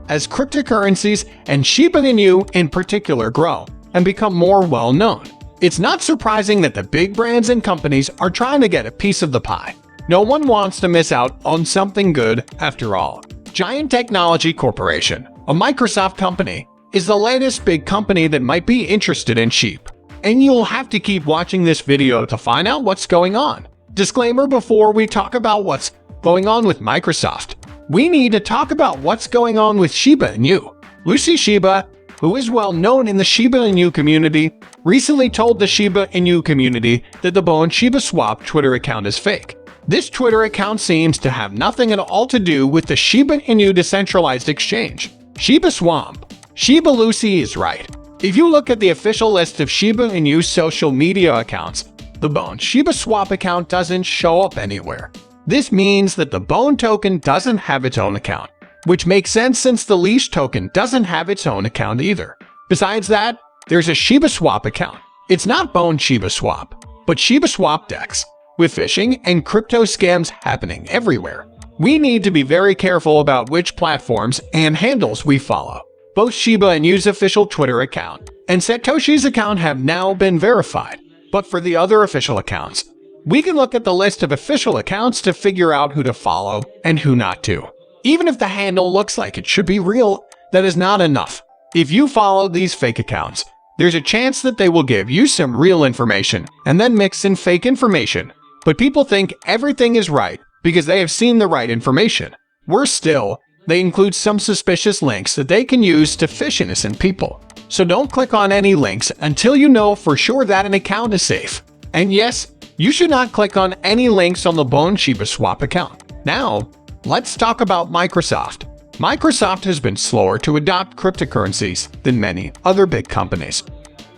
as cryptocurrencies and Shiba Inu in particular grow and become more well-known. It's not surprising that the big brands and companies are trying to get a piece of the pie. No one wants to miss out on something good after all. Giant Technology Corporation, a Microsoft company, is the latest big company that might be interested in Shib. And you'll have to keep watching this video to find out what's going on. Disclaimer before we talk about what's going on with Microsoft. We need to talk about what's going on with Shiba Inu. Lucy Shiba, who is well known in the Shiba Inu community, recently told the Shiba Inu community that the Bone Shiba Swap Twitter account is fake. This Twitter account seems to have nothing at all to do with the Shiba Inu decentralized exchange, Shiba Swamp. Shiba Lucy is right. If you look at the official list of Shiba Inu social media accounts, the Bone Shiba Swap account doesn't show up anywhere. This means that the Bone token doesn't have its own account, which makes sense since the Leash token doesn't have its own account either. Besides that, there's a Shiba Swap account. It's not Bone Shiba Swap, but Shiba Swap DEX, with phishing and crypto scams happening everywhere. We need to be very careful about which platforms and handles we follow. Both Shiba Inu's official Twitter account and Satoshi's account have now been verified, but for the other official accounts, we can look at the list of official accounts to figure out who to follow and who not to. Even if the handle looks like it should be real, that is not enough. If you follow these fake accounts, there's a chance that they will give you some real information and then mix in fake information. But people think everything is right because they have seen the right information. Worse still, they include some suspicious links that they can use to phish innocent people. So don't click on any links until you know for sure that an account is safe. And yes, you should not click on any links on the Bone Shiba Swap account. Now, let's talk about Microsoft. Microsoft has been slower to adopt cryptocurrencies than many other big companies.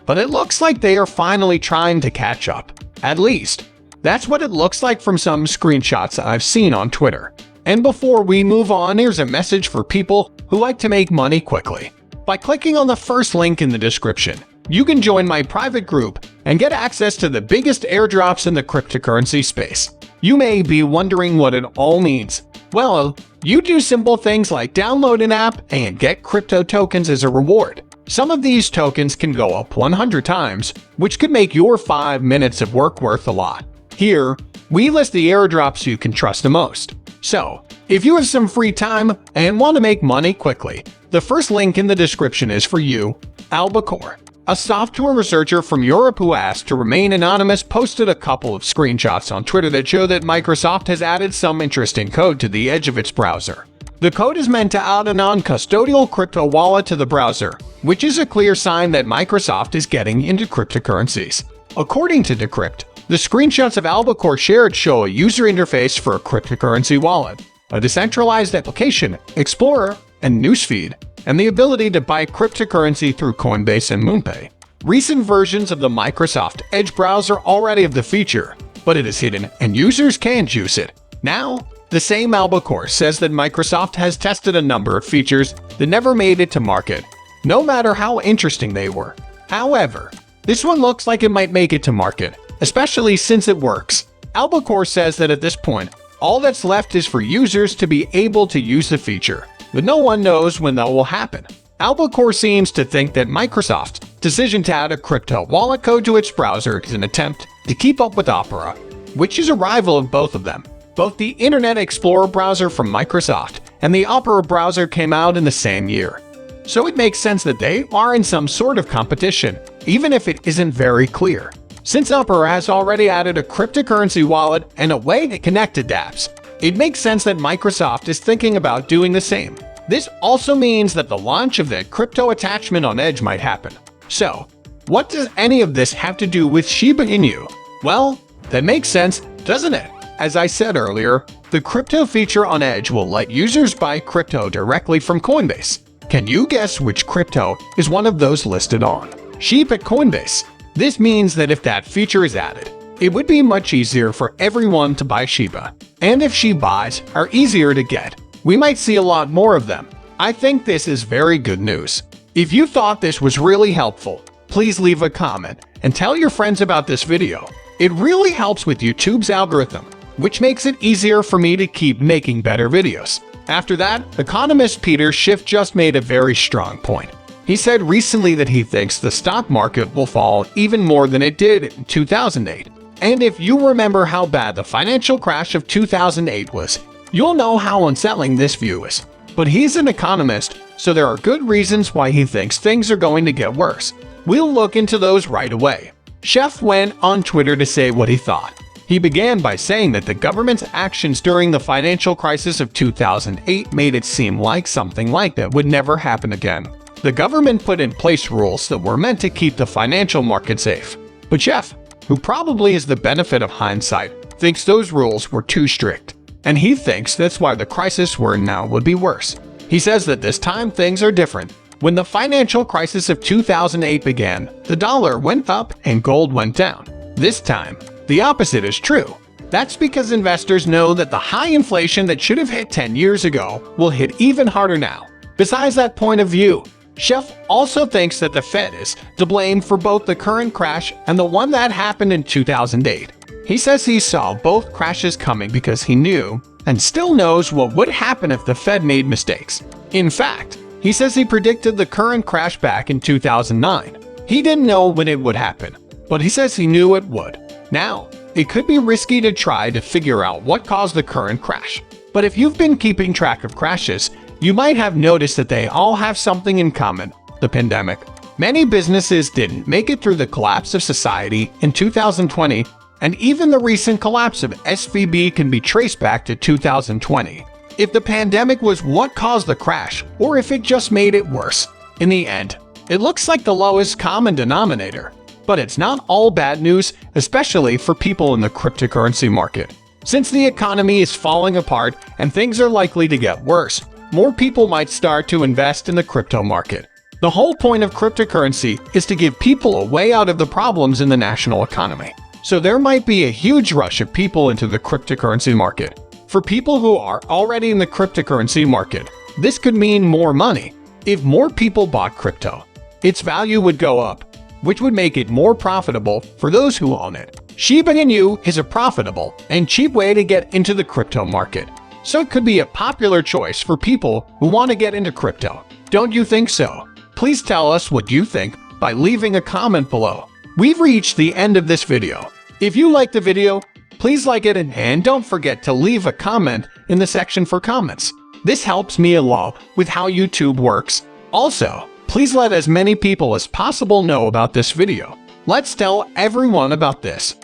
But it looks like they are finally trying to catch up. At least, that's what it looks like from some screenshots I've seen on Twitter. And before we move on, here's a message for people who like to make money quickly. By clicking on the first link in the description, you can join my private group and get access to the biggest airdrops in the cryptocurrency space. You may be wondering what it all means. Well, you do simple things like download an app and get crypto tokens as a reward. Some of these tokens can go up 100 times, which could make your 5 minutes of work worth a lot. Here, we list the airdrops you can trust the most. So, if you have some free time and want to make money quickly, the first link in the description is for you. Albacore, a software researcher from Europe who asked to remain anonymous, posted a couple of screenshots on Twitter that show that Microsoft has added some interesting code to the edge of its browser. The code is meant to add a non-custodial crypto wallet to the browser, which is a clear sign that Microsoft is getting into cryptocurrencies. According to Decrypt, the screenshots of Albacore shared show a user interface for a cryptocurrency wallet, a decentralized application, explorer, and newsfeed, and the ability to buy cryptocurrency through Coinbase and MoonPay. Recent versions of the Microsoft Edge browser already have the feature, but it is hidden and users can't use it. Now, the same Albacore says that Microsoft has tested a number of features that never made it to market, no matter how interesting they were. However, this one looks like it might make it to market, especially since it works. Albacore says that at this point, all that's left is for users to be able to use the feature, but no one knows when that will happen. Albacore seems to think that Microsoft's decision to add a crypto wallet code to its browser is an attempt to keep up with Opera, which is a rival of both of them. Both the Internet Explorer browser from Microsoft and the Opera browser came out in the same year. So it makes sense that they are in some sort of competition, even if it isn't very clear. Since Opera has already added a cryptocurrency wallet and a way to connect to dApps, it makes sense that Microsoft is thinking about doing the same. This also means that the launch of the crypto attachment on Edge might happen. So, what does any of this have to do with Shiba Inu? Well, that makes sense, doesn't it? As I said earlier, the crypto feature on Edge will let users buy crypto directly from Coinbase. Can you guess which crypto is one of those listed on Shib at Coinbase? This means that if that feature is added, it would be much easier for everyone to buy Shiba. And if Shib buys are easier to get, we might see a lot more of them. I think this is very good news. If you thought this was really helpful, please leave a comment and tell your friends about this video. It really helps with YouTube's algorithm, which makes it easier for me to keep making better videos. After that, economist Peter Schiff just made a very strong point. He said recently that he thinks the stock market will fall even more than it did in 2008. And if you remember how bad the financial crash of 2008 was, you'll know how unsettling this view is. But he's an economist, so there are good reasons why he thinks things are going to get worse. We'll look into those right away. Schiff went on Twitter to say what he thought. He began by saying that the government's actions during the financial crisis of 2008 made it seem like something like that would never happen again. The government put in place rules that were meant to keep the financial market safe. But Schiff, who probably has the benefit of hindsight, thinks those rules were too strict. And he thinks that's why the crisis we're in now would be worse. He says that this time things are different. When the financial crisis of 2008 began, the dollar went up and gold went down. This time, the opposite is true. That's because investors know that the high inflation that should have hit 10 years ago will hit even harder now. Besides that point of view, Schiff also thinks that the Fed is to blame for both the current crash and the one that happened in 2008. He says he saw both crashes coming because he knew and still knows what would happen if the Fed made mistakes. In fact, he says he predicted the current crash back in 2009. He didn't know when it would happen, but he says he knew it would. Now, it could be risky to try to figure out what caused the current crash. But if you've been keeping track of crashes, you might have noticed that they all have something in common: the pandemic. Many businesses didn't make it through the collapse of society in 2020, and even the recent collapse of SVB can be traced back to 2020. If the pandemic was what caused the crash, or if it just made it worse, in the end, it looks like the lowest common denominator. But it's not all bad news, especially for people in the cryptocurrency market. Since the economy is falling apart and things are likely to get worse, more people might start to invest in the crypto market. The whole point of cryptocurrency is to give people a way out of the problems in the national economy. So there might be a huge rush of people into the cryptocurrency market. For people who are already in the cryptocurrency market, this could mean more money. If more people bought crypto, its value would go up, which would make it more profitable for those who own it. Shiba Inu is a profitable and cheap way to get into the crypto market, so it could be a popular choice for people who want to get into crypto. Don't you think so? Please tell us what you think by leaving a comment below. We've reached the end of this video. If you liked the video, please like it and don't forget to leave a comment in the section for comments. This helps me a lot with how YouTube works. Also, please let as many people as possible know about this video. Let's tell everyone about this.